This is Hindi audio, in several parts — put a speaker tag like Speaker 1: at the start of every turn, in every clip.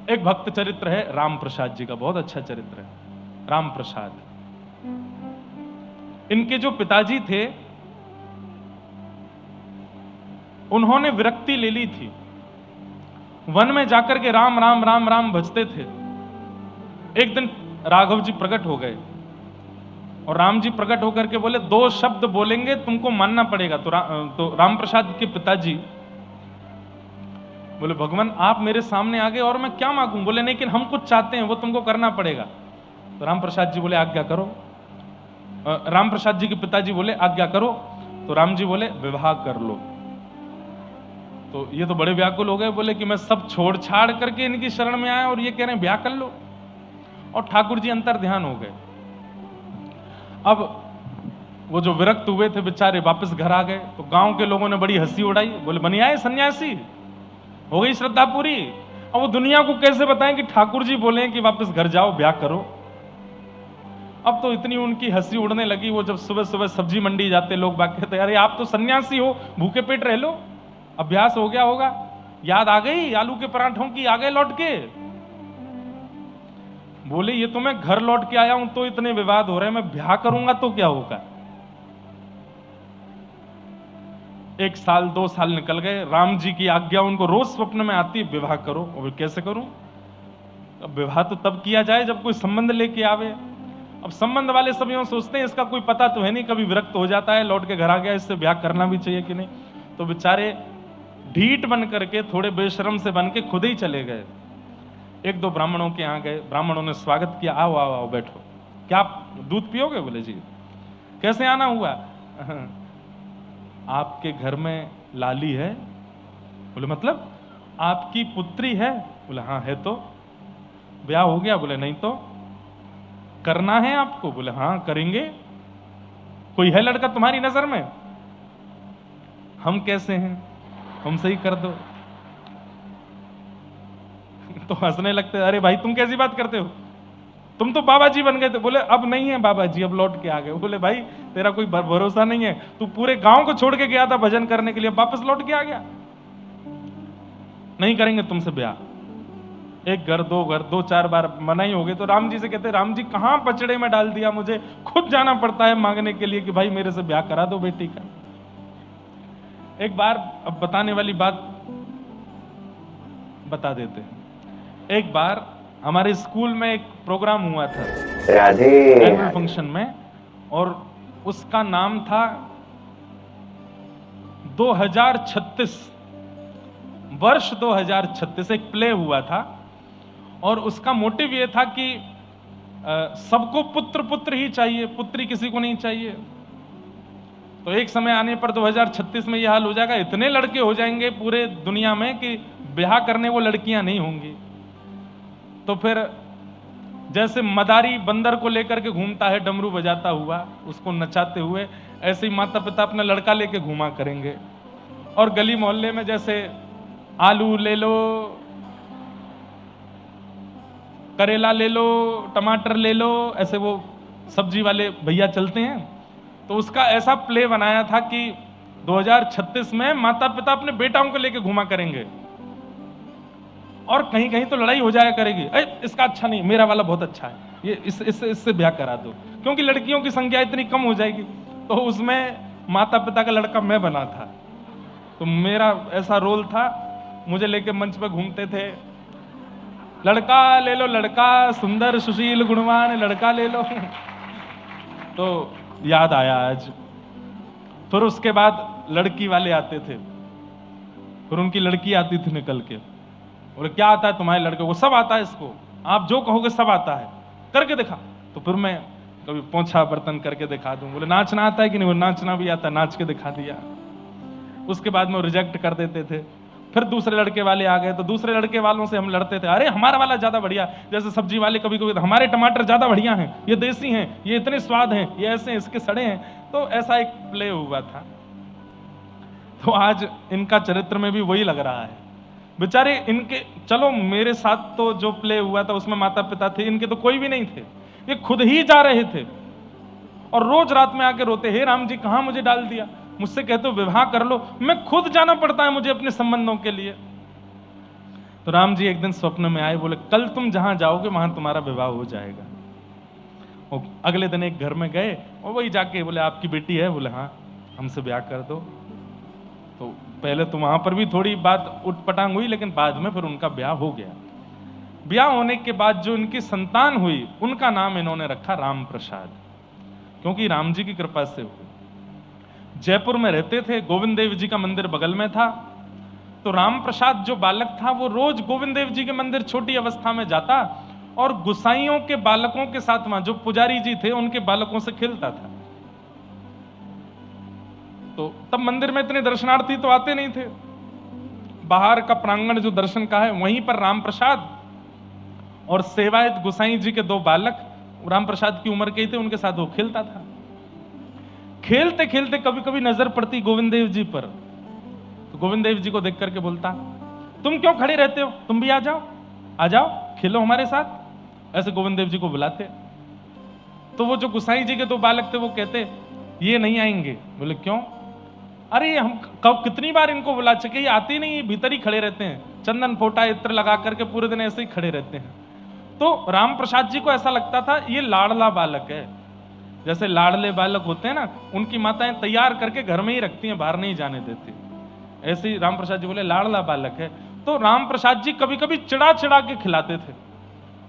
Speaker 1: एक भक्त चरित्र है राम प्रसाद जी का, बहुत अच्छा चरित्र है। राम प्रसाद, इनके जो पिताजी थे उन्होंने विरक्ति ले ली थी, वन में जाकर के राम राम राम राम भजते थे। एक दिन राघव जी प्रकट हो गए और राम जी प्रकट होकर के बोले, दो शब्द बोलेंगे तुमको मानना पड़ेगा। तो राम प्रसाद के पिताजी बोले, भगवान आप मेरे सामने आ गए और मैं क्या मांगूं? बोले, लेकिन हम कुछ चाहते हैं वो तुमको करना पड़ेगा। तो राम प्रसाद जी बोले, आज्ञा करो। राम प्रसाद जी के पिताजी बोले, आज्ञा करो। तो राम जी बोले, विवाह कर लो। तो ये तो बड़े व्याकुल हो गए, बोले कि मैं सब छोड़ छाड़ करके इनकी शरण में आया और ये कह रहे हैं ब्याह कर लो। और ठाकुर जी अंतर ध्यान हो गए। अब वो जो विरक्त हुए थे बेचारे वापस घर आ गए, तो गांव के लोगों ने बड़ी हंसी उड़ाई, बोले बनी आए सन्यासी, हो गई श्रद्धा पूरी। अब वो दुनिया को कैसे बताएं कि ठाकुर जी बोले कि वापस घर जाओ ब्याह करो। अब तो इतनी उनकी हंसी उड़ने लगी, वो जब सुबह सुबह सब्जी मंडी जाते लोग बात कहते, अरे आप तो सन्यासी हो, भूखे पेट रह लो, अभ्यास हो गया होगा, याद आ गई आलू के पराठों की, आ गए लौट के। बोले, ये तो मैं घर लौट के आया हूं तो इतने विवाद हो रहे हैं, मैं ब्याह करूंगा तो क्या होगा। 1 साल 2 साल निकल गए, राम जी की आज्ञा उनको रोज स्वप्न में आती, विवाह करो। और कैसे करूं? अब विवाह तो तब किया जाए जब कोई संबंध लेके आवे। अब संबंध वाले सब यूं सोचते हैं इसका कोई पता तो है नहीं, कभी विरक्त हो जाता है, लौट के घर आ गया, इससे ब्याह करना भी चाहिए कि नहीं। तो बेचारे ढीठ बन करके, थोड़े बेशरम से बन के खुद ही चले गए। 1-2 ब्राह्मणों के यहाँ गए, ब्राह्मणों ने स्वागत किया, आओ आओ आओ बैठो, क्या आप दूध पियोगे? बोले जी। कैसे आना हुआ? आपके घर में लाली है। बोले मतलब आपकी पुत्री है? बोले हाँ है। तो ब्याह हो गया? बोले नहीं। तो करना है आपको? बोले हाँ करेंगे। कोई है लड़का तुम्हारी नजर में? हम कैसे हैं, हमसे ही कर दो। तो हंसने लगते, अरे भाई तुम कैसी बात करते हो, तुम तो बाबा जी बन गए थे। बोले अब नहीं है बाबा जी, अब लौट के आ गए। बोले भाई तेरा कोई भरोसा नहीं है, तू पूरे गांव को छोड़ के गया था भजन करने के लिए, वापस लौट के आ गया। नहीं करेंगे तुमसे ब्याह। 1 घर 2 घर 2-4 बार मना ही हो गए। तो राम जी से कहते, राम जी कहां पचड़े में डाल दिया, मुझे खुद जाना पड़ता है मांगने के लिए कि भाई मेरे से ब्याह करा दो बेटी का। एक बार, अब बताने वाली बात बता देते हैं। एक बार हमारे स्कूल में एक प्रोग्राम हुआ था, एनुअल फंक्शन में, और उसका नाम था 2036, वर्ष 2036 एक प्ले हुआ था। और उसका मोटिव यह था कि सबको पुत्र पुत्र ही चाहिए, पुत्री किसी को नहीं चाहिए। तो एक समय आने पर 2036 में यह हाल हो जाएगा, इतने लड़के हो जाएंगे पूरे दुनिया में कि ब्याह करने वो लड़कियां नहीं होंगी। तो फिर जैसे मदारी बंदर को लेकर के घूमता है डमरू बजाता हुआ, उसको नचाते हुए, ऐसे ही माता पिता अपना लड़का लेके घूमा करेंगे। और गली मोहल्ले में जैसे आलू ले लो, करेला ले लो, टमाटर ले लो, ऐसे वो सब्जी वाले भैया चलते हैं। तो उसका ऐसा प्ले बनाया था कि 2036 में माता पिता अपने बेटाओं को लेके घूमा करेंगे, और कहीं कहीं तो लड़ाई हो जाया करेगी, इसका अच्छा नहीं, मेरा वाला बहुत अच्छा है, ये इससे ब्याह करा दो, क्योंकि लड़कियों की संख्या इतनी कम हो जाएगी। तो उसमें माता पिता का लड़का मैं बना था, तो मेरा ऐसा रोल था, मुझे लेके मंच पे घूमते थे, लड़का ले लो लड़का, सुंदर सुशील गुणवान लड़का ले लो। तो याद आया आज। फिर उसके बाद लड़की वाले आते थे, फिर उनकी लड़की आती थी निकल के, बोले क्या आता है तुम्हारे लड़के को? सब आता है इसको, आप जो कहोगे सब आता है, करके दिखा। तो फिर मैं कभी पोंछा बर्तन करके दिखा दूं। बोले नाचना आता है कि नहीं? वो नाचना भी आता, नाच के दिखा दिया। उसके बाद में वो रिजेक्ट कर देते थे। फिर दूसरे लड़के वाले आ गए, तो दूसरे लड़के वालों से हम लड़ते थे, अरे हमारा वाला ज्यादा बढ़िया। जैसे सब्जी वाले कभी कभी, हमारे टमाटर ज्यादा बढ़िया हैं, ये देसी हैं, ये इतने स्वाद हैं, ये ऐसे हैं, इसके सड़े हैं। तो ऐसा एक प्ले हुआ था। तो आज इनका चरित्र में भी वही लग रहा है। बेचारे इनके, चलो मेरे साथ तो जो प्ले हुआ था उसमें माता पिता थे, इनके तो कोई भी नहीं थे, ये खुद ही जा रहे थे और रोज रात में आके रोते, हे राम जी कहां मुझे डाल दिया, मुझसे कहते हो विवाह कर लो, मैं खुद जाना पड़ता है मुझे अपने संबंधों के लिए। तो राम जी एक दिन स्वप्न में आए, बोले कल तुम जहां जाओगे वहां तुम्हारा विवाह हो जाएगा। और अगले दिन एक घर में गए और वही जाके बोले आपकी बेटी है? बोले हाँ, हमसे ब्याह कर दो। तो पहले तो वहां पर भी थोड़ी बात उटपटांग हुई, लेकिन बाद में फिर उनका ब्याह हो गया। ब्याह होने के बाद जो इनकी संतान हुई उनका नाम इन्होंने रखा राम प्रसाद, क्योंकि राम जी की कृपा से हुई। जयपुर में रहते थे, गोविंद देव जी का मंदिर बगल में था। तो राम प्रसाद जो बालक था वो रोज गोविंद देव जी के मंदिर छोटी अवस्था में जाता और गुसाइयों के बालकों के साथ, वहां जो पुजारी जी थे उनके बालकों से खेलता था। तो तब मंदिर में इतने दर्शनार्थी तो आते नहीं थे, बाहर का प्रांगण जो दर्शन का है वहीं पर राम प्रसाद और सेवायत गुसाई जी के दो बालक, राम प्रसाद की उम्र के ही थे, उनके साथ वो खेलता था। खेलते खेलते कभी कभी नजर पड़ती गोविंद देव जी पर, तो गोविंद देव जी को देख करके बोलता तुम क्यों खड़े रहते हो, तुम भी आ जाओ, आ जाओ खेलो हमारे साथ। ऐसे गोविंद देव जी को बुलाते। तो वो जो गुसाई जी के दो बालक थे वो कहते ये नहीं आएंगे। बोले क्यों? अरे हम कब कितनी बार इनको बुला चुके, ये आते नहीं, भीतर ही खड़े रहते हैं, चंदन फोटा इत्र लगा करके पूरे दिन ऐसे ही खड़े रहते हैं। तो राम प्रसाद जी को ऐसा लगता था ये लाडला बालक है, जैसे लाडले बालक होते हैं ना, उनकी माताएं तैयार करके घर में ही रखती हैं, बाहर नहीं जाने देती। ऐसे ही राम प्रसाद जी बोले लाडला बालक है। तो राम प्रसाद जी कभी कभी चिढ़ा चिढ़ा के खिलाते थे।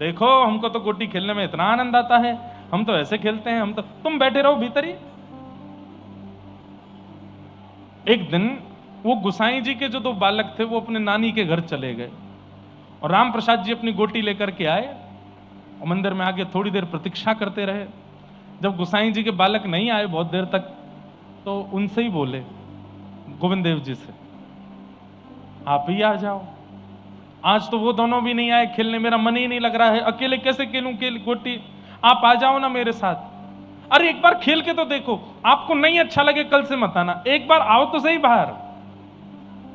Speaker 1: देखो हमको तो गोटी खेलने में इतना आनंद आता है, हम तो ऐसे खेलते हैं, हम तो, तुम बैठे रहो भीतर ही। एक दिन वो गुसाई जी के जो दो बालक थे वो अपने नानी के घर चले गए और राम प्रसाद जी अपनी गोटी लेकर के आए और मंदिर में आके थोड़ी देर प्रतीक्षा करते रहे। जब गुसाई जी के बालक नहीं आए बहुत देर तक, तो उनसे ही बोले गोविंद देव जी से आप ही आ जाओ, आज तो वो दोनों भी नहीं आए खेलने, मेरा मन ही नहीं लग रहा है, अकेले कैसे खेलूं गोटी, आप आ जाओ ना मेरे साथ। अरे एक बार खेल के तो देखो, आपको नहीं अच्छा लगे कल से मत आना, एक बार आओ तो सही बाहर,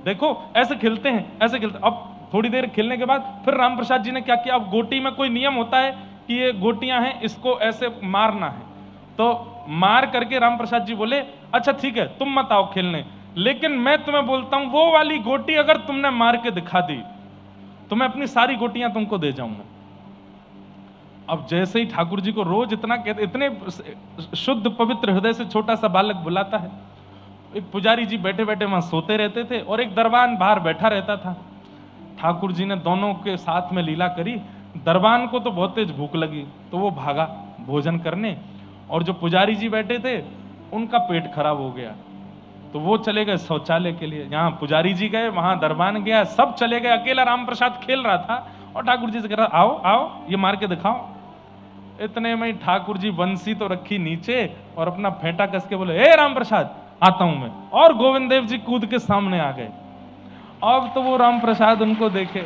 Speaker 1: देखो ऐसे खेलते हैं, ऐसे खेलते। अब थोड़ी देर खेलने के बाद फिर राम प्रसाद जी ने क्या किया, अब गोटी में कोई नियम होता है कि ये गोटियां हैं, इसको ऐसे मारना है। तो मार करके राम प्रसाद जी बोले अच्छा ठीक है तुम मत आओ खेलने, लेकिन मैं तुम्हें बोलता हूं वो वाली गोटी अगर तुमने मार के दिखा दी तो मैं अपनी सारी गोटियां तुमको दे जाऊंगा। अब जैसे ही ठाकुर जी को रोज इतना कहते, इतने शुद्ध पवित्र हृदय से छोटा सा बालक बुलाता है। एक पुजारी जी बैठे बैठे वहां सोते रहते थे और एक दरबान बाहर बैठा रहता था। ठाकुर जी ने दोनों के साथ में लीला करी। दरबान को तो बहुत तेज भूख लगी तो वो भागा भोजन करने, और जो पुजारी जी बैठे थे उनका पेट खराब हो गया तो वो चले गए शौचालय के लिए। यहाँ पुजारी जी गए, वहां दरबान गया, सब चले गए, अकेला राम प्रसाद खेल रहा था और ठाकुर जी से कह रहा आओ आओ ये मार के दिखाओ। इतने में ठाकुर जी बंसी तो रखी नीचे और अपना फेंटा कस के बोले हे राम प्रसाद आता हूं मैं, और गोविंद देव जी कूद के सामने आ गए। अब तो वो राम प्रसाद उनको देखे,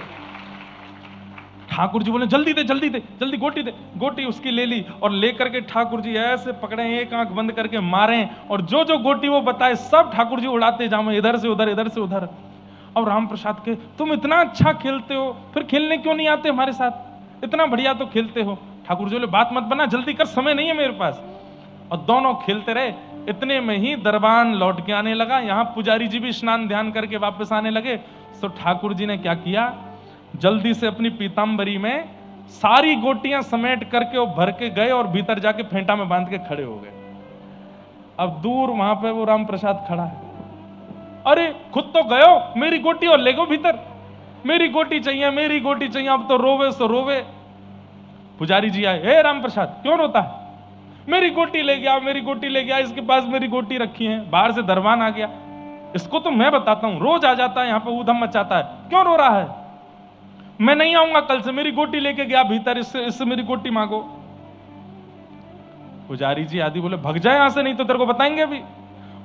Speaker 1: ठाकुर जी बोले जल्दी दे जल्दी दे जल्दी गोटी दे। गोटी उसकी ले ली और लेकर के ठाकुर जी ऐसे पकड़े, एक आंख बंद करके मारे और जो जो गोटी वो बताए सब ठाकुर जी उड़ाते जाओ, इधर से उधर इधर से उधर। और राम प्रसाद के तुम इतना अच्छा खेलते हो फिर खेलने क्यों नहीं आते हमारे साथ, इतना बढ़िया तो खेलते हो। ठाकुर जी बोले बात मत बना, जल्दी कर, समय नहीं है मेरे पास। और दोनों खेलते रहे। इतने में ही दरबान लौट के आने लगा, यहाँ पुजारी जी भी स्नान ध्यान करके वापस आने लगे। तो ठाकुर जी ने क्या किया, जल्दी से अपनी पीताम्बरी में सारी गोटियां समेट करके वो भर के गए और भीतर जाके फेंटा में बांध के खड़े हो गए। अब दूर वहां पे वो राम प्रसाद खड़ा है, अरे खुद तो गयो, मेरी गोटी और ले गो भीतर, मेरी गोटी चाहिए मेरी गोटी चाहिए। अब तो रोवे सो रोवे। पुजारी जी आए, हे राम प्रसाद क्यों रोता है, मेरी गोटी ले गया मेरी गोटी ले गया, इसके पास मेरी गोटी रखी है। बाहर से दरबान आ गया, इसको तो मैं बताता हूं, रोज आ जाता है यहाँ पे ऊधम मचाता है, क्यों रो रहा है, मैं नहीं आऊंगा कल से, मेरी गोटी लेके गया भीतर, इससे मेरी गोटी मांगो। पुजारी जी आदि बोले भग जाए यहां से, नहीं तो तेरे को बताएंगे अभी।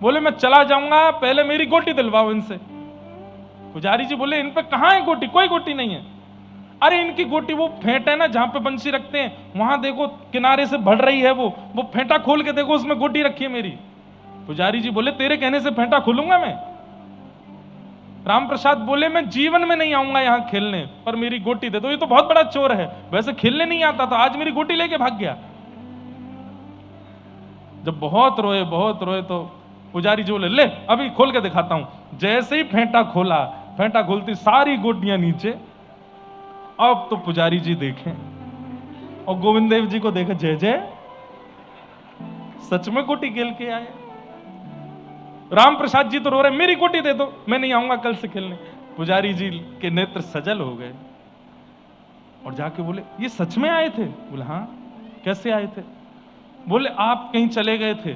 Speaker 1: बोले मैं चला जाऊंगा, पहले मेरी गोटी दिलवाओ इनसे। पुजारी जी बोले इन पे कहां है गोटी, कोई गोटी नहीं है। अरे इनकी गोटी वो फेंट है ना जहां पे बंसी रखते हैं, वहां देखो किनारे से बढ़ रही है, वो फेंटा खोल के देखो उसमें गोटी रखी है मेरी। पुजारी जी बोले तेरे कहने से फेंटा खोलूंगा मैं। राम प्रसाद बोले मैं जीवन में नहीं आऊंगा यहां खेलने, पर मेरी गोटी दे दो। ये तो बहुत बड़ा चोर है, वैसे खेलने नहीं आता था, आज मेरी गोटी लेके भाग गया। जब बहुत रोए तो पुजारी जी बोले ले अभी खोल के दिखाता हूं। जैसे ही फेंटा खोला, फेंटा खोलती सारी गोटियां नीचे अब तो पुजारी जी देखें और गोविंद देव जी को देखे, जय जय, सच में गोटी खेल के आए। राम प्रसाद जी तो रो रहे, मेरी गोटी दे दो, मैं नहीं आऊंगा कल से खेलने। पुजारी जी के नेत्र सजल हो गए और जाके बोले, ये सच में आए थे? बोले हाँ। कैसे आए थे? बोले आप कहीं चले गए थे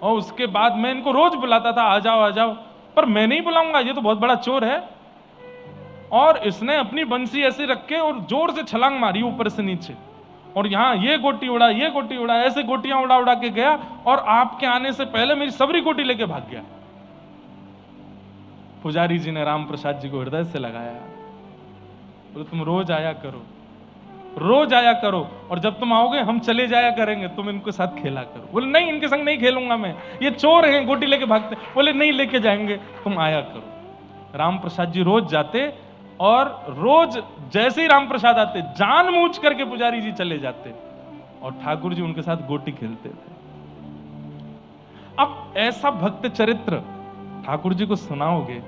Speaker 1: और उसके बाद मैं इनको रोज बुलाता था, आ जाओ आ जाओ, पर मैं नहीं बुलाऊंगा, ये तो बहुत बड़ा चोर है। और इसने अपनी बंसी ऐसे रख के और जोर से छलांग मारी ऊपर से नीचे, और यहां ये गोटी उड़ा, ये गोटी उड़ा, ऐसे गोटियां उड़ा उड़ा के गया और आपके आने से पहले मेरी सबरी गोटी लेके भाग गया। पुजारी जी ने राम प्रसाद जी को हृदय से लगाया, बोले तुम रोज आया करो, रोज आया करो, और जब तुम आओगे हम चले जाया करेंगे, तुम इनके साथ खेला करो। बोले नहीं, इनके संग नहीं खेलूंगा मैं, ये चोर हैं, गोटी लेके भागते। बोले नहीं, लेके जाएंगे, तुम आया करो। राम प्रसाद जी रोज जाते और रोज जैसे ही राम प्रसाद आते जानबूझ करके पुजारी जी चले जाते और ठाकुर जी उनके साथ गोटी खेलते थे। अब ऐसा भक्त चरित्र ठाकुर जी को सुनाओगे,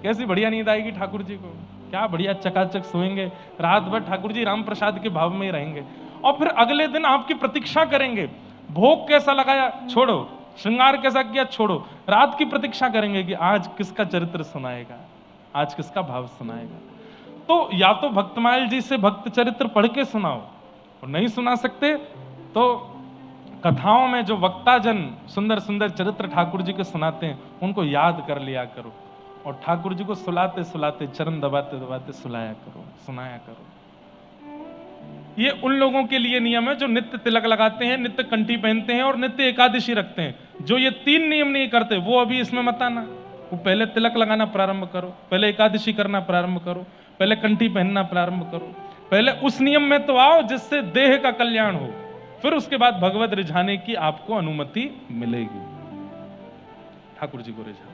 Speaker 1: कैसी बढ़िया नींद आएगी ठाकुर जी को, क्या बढ़िया चकाचक सोएंगे, रात भर ठाकुर जी राम प्रसाद के भाव में ही रहेंगे। और फिर अगले दिन आपकी प्रतीक्षा करेंगे, भोग कैसा लगाया छोड़ो, श्रृंगार कैसा किया छोड़ो, रात की प्रतीक्षा करेंगे कि आज किसका चरित्र सुनाएगा, आज किसका भाव सुनाएगा। तो या तो भक्तमाल जी से भक्त चरित्र पढ़ के सुनाओ, और नहीं सुना सकते तो कथाओं में जो वक्ता जन सुंदर सुंदर चरित्र ठाकुर जी के सुनाते हैं उनको याद कर लिया करो, और ठाकुर जी को सुलाते सुलाते, चरण दबाते दबाते सुलाया करो, सुनाया करो। ये उन लोगों के लिए नियम है जो नित्य तिलक लगाते हैं, नित्य कंठी पहनते हैं और नित्य एकादशी रखते हैं। जो ये 3 नियम नहीं करते वो अभी इसमें मत आना। वो पहले तिलक लगाना प्रारंभ करो, पहले एकादशी करना प्रारंभ करो, पहले कंठी पहनना प्रारंभ करो, पहले उस नियम में तो आओ जिससे देह का कल्याण हो, फिर उसके बाद भगवत रिझाने की आपको अनुमति मिलेगी। ठाकुर जी को रिझाओ।